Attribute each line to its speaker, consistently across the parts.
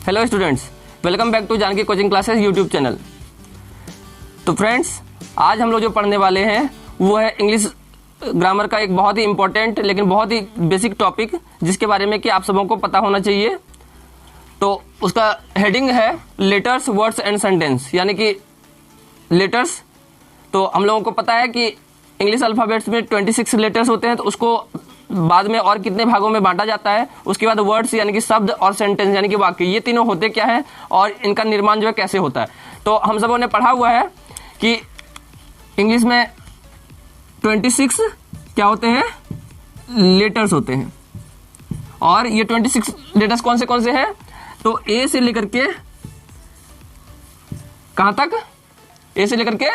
Speaker 1: Hello students, welcome back to Janaki coaching classes YouTube channel. तो friends, आज हम लोग जो पढ़ने वाले हैं वो है इंग्लिश ग्रामर का एक बहुत ही इंपॉर्टेंट लेकिन बहुत ही बेसिक टॉपिक, जिसके बारे में कि आप सबों को पता होना चाहिए। तो उसका हेडिंग है लेटर्स, वर्ड्स एंड सेंटेंस, यानी कि लेटर्स। तो हम लोगों को पता है कि इंग्लिश अल्फ़ाबेट्स में 26 लेटर्स होते हैं, तो उसको बाद में और कितने भागों में बांटा जाता है। उसके बाद वर्ड्स यानी कि शब्द, और सेंटेंस यानी कि वाक्य, ये तीनों होते क्या है और इनका निर्माण जो है कैसे होता है। तो हम सबों ने पढ़ा हुआ है कि इंग्लिश में 26 क्या होते हैं, लेटर्स होते हैं। और ये 26 लेटर्स कौन से हैं, तो ए से लेकर के कहां तक, ए से लेकर के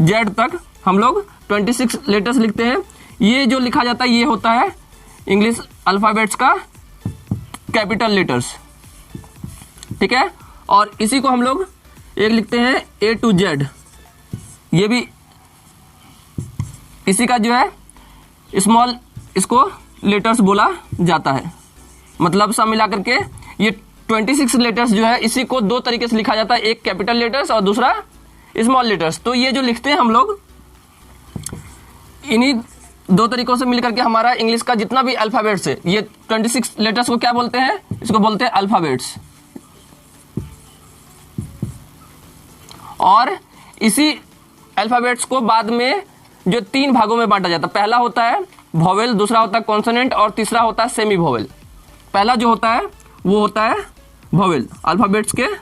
Speaker 1: जेड तक हम लोग 26 लेटर्स लिखते हैं। ये जो लिखा जाता है ये होता है इंग्लिश अल्फाबेट्स का कैपिटल लेटर्स, ठीक है। और इसी को हम लोग एक लिखते हैं ए टू जेड, ये भी इसी का जो है स्मॉल, इसको लेटर्स बोला जाता है। मतलब सब मिला करके ये 26 लेटर्स जो है इसी को दो तरीके से लिखा जाता है, एक कैपिटल लेटर्स और दूसरा स्मॉल लेटर्स। तो ये जो लिखते हैं हम लोग, इन्हीं दो तरीकों से मिलकर के हमारा इंग्लिश का जितना भी अल्फाबेट्स है, ये 26 लेटर्स को क्या बोलते हैं, इसको बोलते हैं अल्फाबेट्स। और इसी अल्फाबेट्स को बाद में जो तीन भागों में बांटा जाता है, पहला होता है वोवेल, दूसरा होता है कॉन्सोनेंट और तीसरा होता है सेमी वोवेल। पहला जो होता है वो होता है वोवेल, अल्फाबेट्स के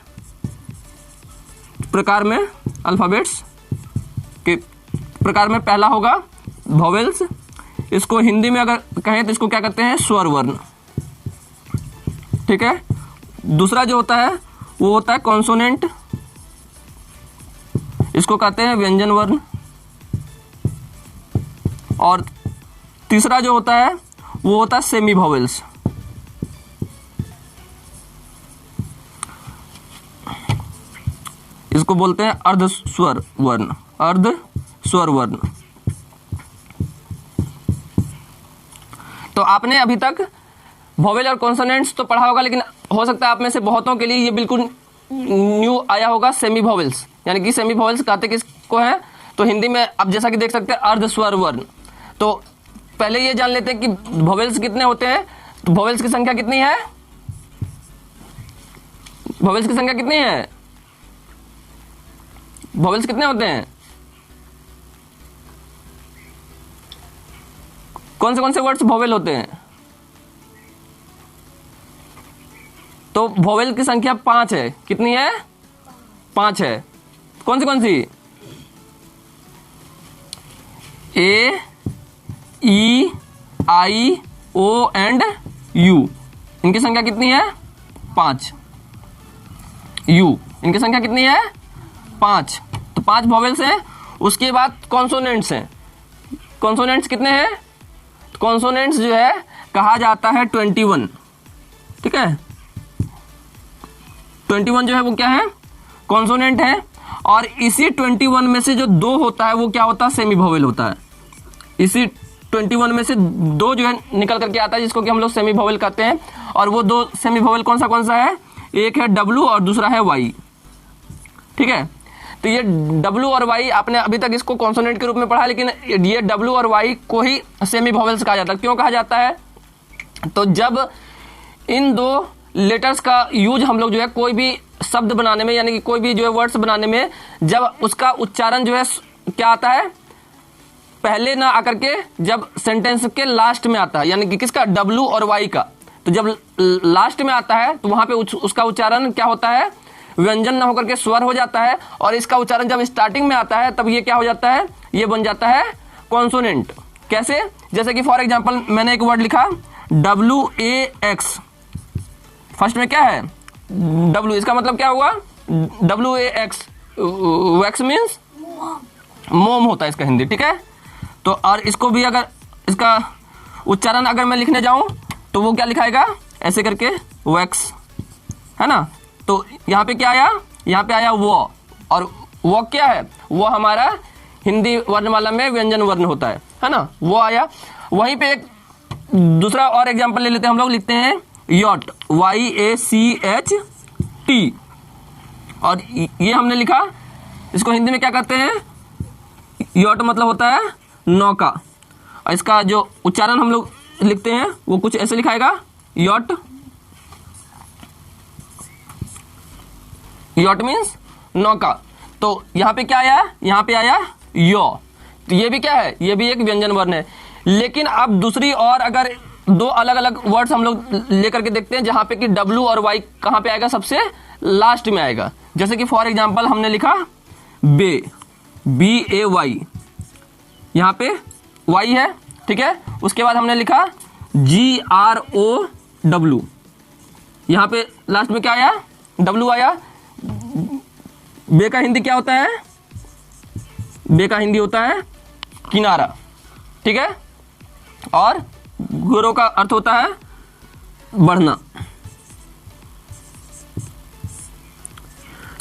Speaker 1: प्रकार में, अल्फाबेट्स के प्रकार में पहला होगा वोवेल्स। इसको हिंदी में अगर कहें तो इसको क्या कहते हैं, स्वर वर्ण, ठीक है। दूसरा जो होता है वो होता है कॉन्सोनेंट, इसको कहते हैं व्यंजन वर्ण। और तीसरा जो होता है वो होता है सेमी वोवेल्स, इसको बोलते हैं अर्ध स्वर वर्ण, अर्ध स्वर वर्ण। तो आपने अभी तक वोवेल और कॉन्सोनेंट्स तो पढ़ा होगा, लेकिन हो सकता है आप में से बहुतों के लिए ये बिल्कुल न्यू आया होगा सेमी वोवेल्स। यानी कि सेमी वोवेल्स कहते किसको है, तो हिंदी में आप जैसा कि देख सकते हैं अर्ध स्वर वर्ण। तो पहले ये जान लेते हैं कि वोवेल्स कितने होते हैं। तो वोवेल्स की संख्या कितनी है, वोवेल्स की संख्या कितनी है, वोवेल्स कितने होते हैं, कौन से वर्ड्स वोवेल होते हैं। तो वोवेल की संख्या 5 है, कितनी है, 5 है। कौन सी ए, ई, आई, ओ एंड यू, इनकी संख्या कितनी है, 5। यू, इनकी संख्या कितनी है, 5। तो 5 वोवेल्स हैं। उसके बाद कॉन्सोनेंट्स हैं। कॉन्सोनेंट्स कितने हैं, कॉन्सोनेंट्स जो है कहा जाता है 21, ठीक है। 21 जो है वो क्या है, कॉन्सोनेंट है। और इसी 21 में से जो 2 होता है वो क्या होता है, सेमी वोवेल होता है। इसी 21 में से 2 जो है निकल करके आता है, जिसको कि हम लोग सेमी वोवेल कहते हैं। और वो 2 सेमी वोवेल कौन सा है, एक है डब्ल्यू और दूसरा है वाई, ठीक है। तो ये W और Y आपने अभी तक इसको कॉन्सोनेंट के रूप में पढ़ा, लेकिन ये W और Y को ही सेमी वोवेल्स कहा जाता है। क्यों कहा जाता है, तो जब इन 2 लेटर्स का यूज हम लोग जो है कोई भी शब्द बनाने में, यानी कि कोई भी जो है वर्ड्स बनाने में, जब उसका उच्चारण जो है क्या आता है, पहले ना आकर के जब सेंटेंस के लास्ट में आता है, यानी कि किसका, W और Y का। तो जब लास्ट में आता है तो वहां पे उसका उच्चारण क्या होता है, व्यंजन ना होकर के स्वर हो जाता है। और इसका उच्चारण जब स्टार्टिंग में आता है तब ये क्या हो जाता है, ये बन जाता है कॉन्सोनेंट। कैसे, जैसे कि फॉर एग्जांपल मैंने एक वर्ड लिखा WAX, फर्स्ट में क्या है, W, इसका मतलब क्या हुआ, WAX, वैक्स मीन्स मोम होता है इसका हिंदी, ठीक है। तो और इसको भी अगर इसका उच्चारण अगर मैं लिखने जाऊं तो वो क्या लिखाएगा, ऐसे करके वैक्स, है ना। तो यहाँ पे क्या आया, यहाँ पे आया वो, और वो क्या है, वो हमारा हिंदी वर्णमाला में व्यंजन वर्ण होता है ना, वो आया। वहीं पे एक दूसरा और एग्जांपल ले लेते हैं हम लोग, लिखते हैं यॉट, YACHT। और ये हमने लिखा, इसको हिंदी में क्या कहते हैं, यॉट मतलब होता है नौका। और इसका जो उच्चारण हम लोग लिखते हैं वो कुछ ऐसे लिखाएगा, यॉट। यॉट मीन्स नौका। तो यहाँ पे क्या आया, यहाँ पे आया यो। तो ये भी क्या है, ये भी एक व्यंजन वर्ण है। लेकिन अब दूसरी और अगर दो अलग अलग वर्ड्स हम लोग लेकर के देखते हैं जहां पे कि W और Y कहां पे आएगा, सबसे लास्ट में आएगा। जैसे कि फॉर एग्जांपल हमने लिखा बे, BAY, यहां पे Y है, ठीक है। उसके बाद हमने लिखा GROW, यहां पे लास्ट में क्या आया, W आया। बे का हिंदी क्या होता है, बे का हिंदी होता है किनारा, ठीक है। और ग्रो का अर्थ होता है बढ़ना।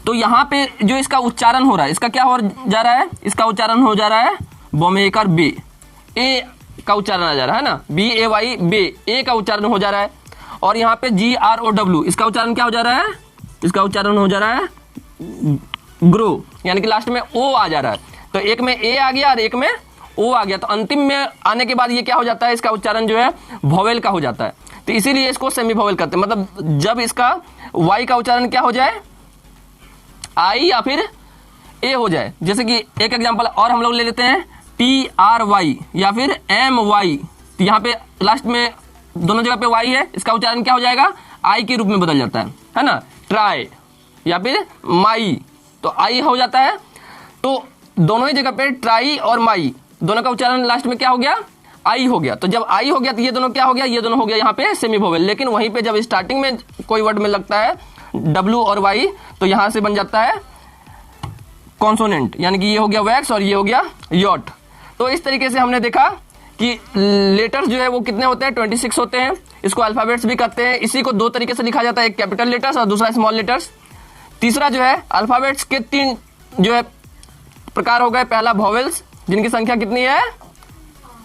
Speaker 1: तो यहां पे जो इसका उच्चारण हो रहा है, इसका क्या हो जा रहा है, इसका उच्चारण हो जा रहा है बोमेकर बे, ए का उच्चारण आ जा रहा है ना, BAY बे, ए का उच्चारण हो जा रहा है। और यहाँ पे GROW, इसका उच्चारण क्या हो जा रहा है, इसका उच्चारण हो जा रहा है ग्रो, यानी कि लास्ट में ओ आ जा रहा है। तो एक में ए आ गया और एक में ओ आ गया, तो अंतिम में आने के बाद ये क्या हो जाता है, इसका उच्चारण जो है वोवेल का हो जाता है। तो इसीलिए इसको सेमी वोवेल करते हैं। मतलब जब इसका वाई का उच्चारण क्या हो जाए, आई या फिर ए हो जाए। जैसे कि एक एग्जांपल और हम लोग ले लेते हैं, TRY या फिर MY। तो यहाँ पे लास्ट में दोनों जगह पे वाई है, इसका उच्चारण क्या हो जाएगा, आई के रूप में बदल जाता है ना। ट्राई या फिर माई, तो आई हो जाता है। तो दोनों ही जगह पे ट्राई और माई दोनों का उच्चारण लास्ट में क्या हो गया, आई हो गया। तो जब आई हो गया तो ये दोनों क्या हो गया, ये दोनों हो गया यहाँ पे सेमी वोवेल। लेकिन वहीं पे जब स्टार्टिंग में कोई वर्ड में लगता है W और Y, तो यहाँ से बन जाता है कॉन्सोनेंट, यानी कि ये हो गया वैक्स और ये हो गया यॉट। तो इस तरीके से हमने देखा कि लेटर्स जो है वो कितने होते हैं, 26 होते हैं। इसको अल्फाबेट्स भी कहते हैं। इसी को दो तरीके से लिखा जाता है, एक कैपिटल लेटर्स और दूसरा स्मॉल लेटर्स। तीसरा जो है अल्फाबेट्स के 3 जो है प्रकार हो गए। पहला वोवेल्स, जिनकी संख्या कितनी है,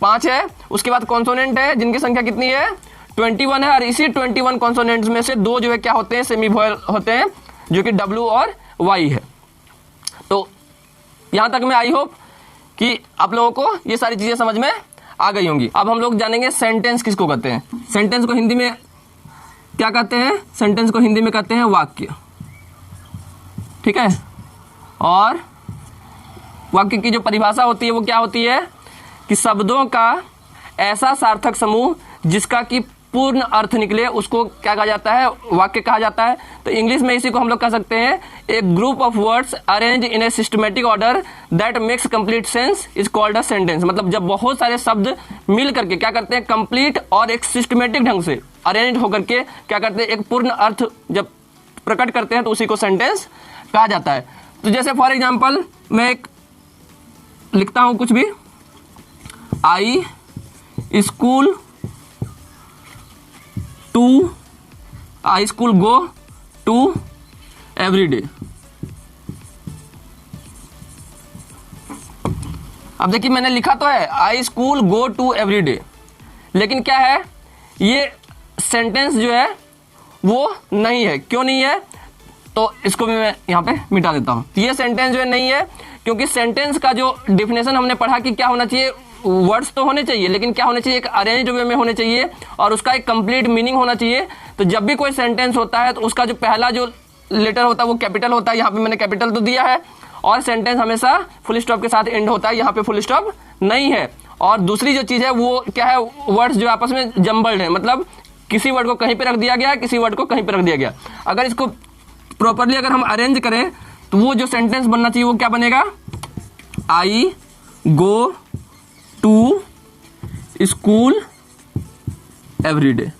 Speaker 1: 5 है। उसके बाद कॉन्सोनेंट है, जिनकी संख्या कितनी है, 21 है। और इसी 21 कॉन्सोनेंट्स में से 2 जो है क्या होते हैं, सेमी वोवेल होते हैं, जो कि W और Y है। तो यहां तक में आई होप कि आप लोगों को ये सारी चीजें समझ में आ गई होंगी। अब हम लोग जानेंगे सेंटेंस किसको कहते हैं। सेंटेंस को हिंदी में क्या कहते हैं, सेंटेंस को हिंदी में कहते हैं वाक्य, ठीक है। और वाक्य की जो परिभाषा होती है वो क्या होती है कि शब्दों का ऐसा सार्थक समूह जिसका कि पूर्ण अर्थ निकले, उसको क्या कहा जाता है, वाक्य कहा जाता है। तो इंग्लिश में इसी को हम लोग कह सकते हैं, a group of words arrange in a systematic order that makes complete sense is called a sentence. मतलब जब बहुत सारे शब्द मिल करके क्या करते हैं, कंप्लीट और एक सिस्टमेटिक ढंग से अरेंज होकर के क्या करते हैं, एक पूर्ण अर्थ जब प्रकट करते हैं तो उसी को सेंटेंस कहा जाता है। तो जैसे फॉर एग्जाम्पल मैं एक लिखता हूं कुछ भी, I school go to every day. अब देखिए मैंने लिखा तो है I school go to every day, लेकिन क्या है, ये सेंटेंस जो है वो नहीं है। क्यों नहीं है, तो इसको भी मैं यहां पे मिटा देता हूं। तो ये सेंटेंस जो है नहीं है, क्योंकि सेंटेंस का जो डिफिनेशन हमने पढ़ा कि क्या होना चाहिए, वर्ड्स तो होने चाहिए, लेकिन क्या होने चाहिए, एक अरेंज्ड वे में होने चाहिए और उसका एक कंप्लीट मीनिंग होना चाहिए। तो जब भी कोई सेंटेंस होता है तो उसका जो पहला जो लेटर होता है वो कैपिटल होता है। यहाँ पे मैंने कैपिटल तो दिया है। और सेंटेंस हमेशा फुल स्टॉप के साथ एंड होता है, यहाँ पे फुल स्टॉप नहीं है। और दूसरी जो चीज है वो क्या है, वर्ड्स जो आपस में जम्बल्ड है, मतलब किसी वर्ड को कहीं पे रख दिया गया, किसी वर्ड को कहीं पे रख दिया गया। अगर इसको प्रॉपरली अगर हम अरेंज करें तो वो जो सेंटेंस बनना चाहिए वो क्या बनेगा, I go to school every day.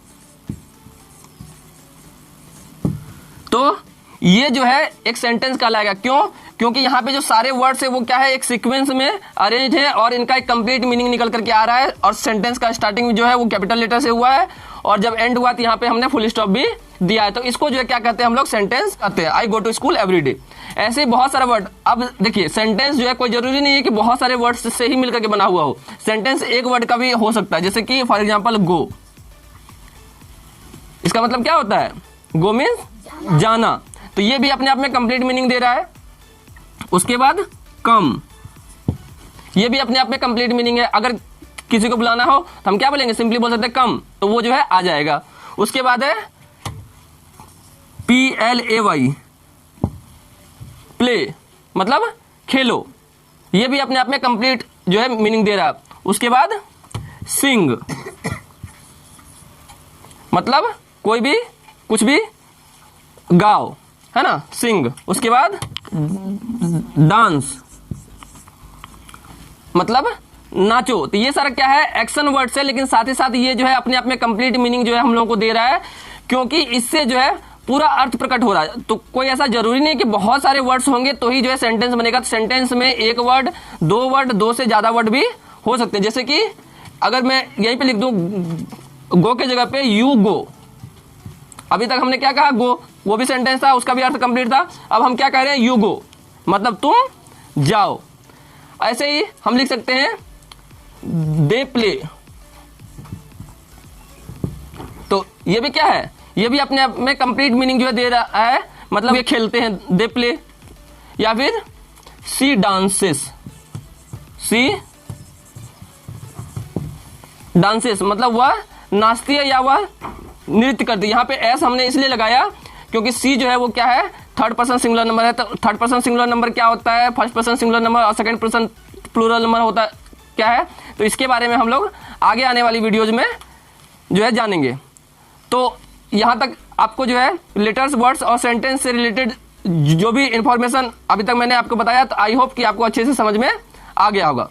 Speaker 1: तो ये जो है एक सेंटेंस कहलाएगा। क्यों, क्योंकि यहाँ पे जो सारे वर्ड्स है वो क्या है, एक सीक्वेंस में अरेंज है और इनका एक कंप्लीट मीनिंग निकल करके आ रहा है। और सेंटेंस का स्टार्टिंग जो है वो कैपिटल लेटर से हुआ है और जब एंड हुआ तो यहाँ पे हमने फुल स्टॉप भी दिया है। तो इसको जो है क्या कहते हैं हम लोग, सेंटेंस कहते हैं। I go to school every day. ऐसे बहुत सारे वर्ड। अब देखिए सेंटेंस जो है कोई जरूरी नहीं है कि बहुत सारे वर्ड्स से ही मिलकर के बना हुआ हो। सेंटेंस एक वर्ड का भी हो सकता है, जैसे कि फॉर एग्जाम्पल गो, इसका मतलब क्या होता है? गो मीन्स जाना, तो ये भी अपने आप में कंप्लीट मीनिंग दे रहा है। उसके बाद कम, ये भी अपने आप में कंप्लीट मीनिंग है। अगर किसी को बुलाना हो तो हम क्या बोलेंगे? सिंपली बोल सकते हैं कम, तो वो जो है आ जाएगा। उसके बाद है PLAY, प्ले, मतलब खेलो, ये भी अपने आप में कंप्लीट जो है मीनिंग दे रहा है। उसके बाद सिंग, मतलब कोई भी कुछ भी गाओ, है ना, सिंग। उसके बाद डांस, मतलब नाचो। तो ये सारा क्या है? एक्शन वर्ड्स है, लेकिन साथ ही साथ ये जो है अपने आप में कंप्लीट मीनिंग जो है हम लोगों को दे रहा है, क्योंकि इससे जो है पूरा अर्थ प्रकट हो रहा है। तो कोई ऐसा जरूरी नहीं कि बहुत सारे वर्ड्स होंगे तो ही जो है सेंटेंस बनेगा। तो सेंटेंस में एक वर्ड, दो वर्ड, दो से ज्यादा वर्ड भी हो सकते हैं। जैसे कि अगर मैं यहीं पे लिख दूं गो के जगह पे यू गो, अभी तक हमने क्या कहा? गो, वो भी सेंटेंस था, उसका भी अर्थ कंप्लीट था। अब हम क्या कह रहे हैं? यू गो, मतलब तुम जाओ। ऐसे ही हम लिख सकते हैं दे प्ले, तो ये भी क्या है? ये भी अपने आप में कंप्लीट मीनिंग जो है दे रहा है, मतलब ये खेलते हैं, दे प्ले। या फिर सी डांसेस, सी डांसेस, मतलब वह नाचती है या वह नृत्य करती है। यहाँ पे एस हमने इसलिए लगाया क्योंकि सी जो है वो क्या है? थर्ड पर्सन सिंगुलर नंबर है। तो थर्ड पर्सन सिंगुलर नंबर क्या होता है? फर्स्ट पर्सन सिंगुलर नंबर और सेकंड पर्सन प्लूरल नंबर होता है क्या है? तो इसके बारे में हम लोग आगे आने वाली वीडियोज में जो है जानेंगे। तो यहाँ तक आपको जो है लेटर्स, वर्ड्स और सेंटेंस से रिलेटेड जो भी इंफॉर्मेशन अभी तक मैंने आपको बताया, तो आई होप कि आपको अच्छे से समझ में आ गया होगा।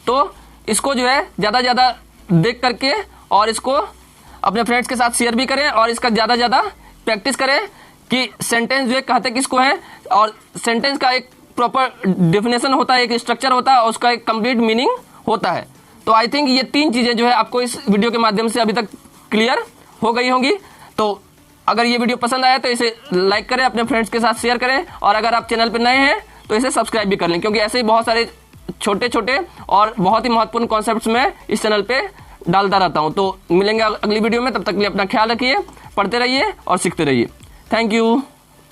Speaker 1: तो इसको जो है ज़्यादा से ज़्यादा देख करके और इसको अपने फ्रेंड्स के साथ शेयर भी करें और इसका ज़्यादा से ज़्यादा प्रैक्टिस करें कि सेंटेंस जो है कहते किसको है, और सेंटेंस का एक प्रॉपर डेफिनेशन होता है, एक स्ट्रक्चर होता है और उसका एक कंप्लीट मीनिंग होता है। तो आई थिंक ये तीन चीज़ें जो है आपको इस वीडियो के माध्यम से अभी तक क्लियर हो गई होंगी। तो अगर ये वीडियो पसंद आया तो इसे लाइक करें, अपने फ्रेंड्स के साथ शेयर करें, और अगर आप चैनल पर नए हैं तो इसे सब्सक्राइब भी कर लें, क्योंकि ऐसे ही बहुत सारे छोटे छोटे और बहुत ही महत्वपूर्ण कॉन्सेप्ट्स में इस चैनल पे डालता रहता हूं। तो मिलेंगे अगली वीडियो में, तब तक के लिए अपना ख्याल रखिए, पढ़ते रहिए और सीखते रहिए। Thank you.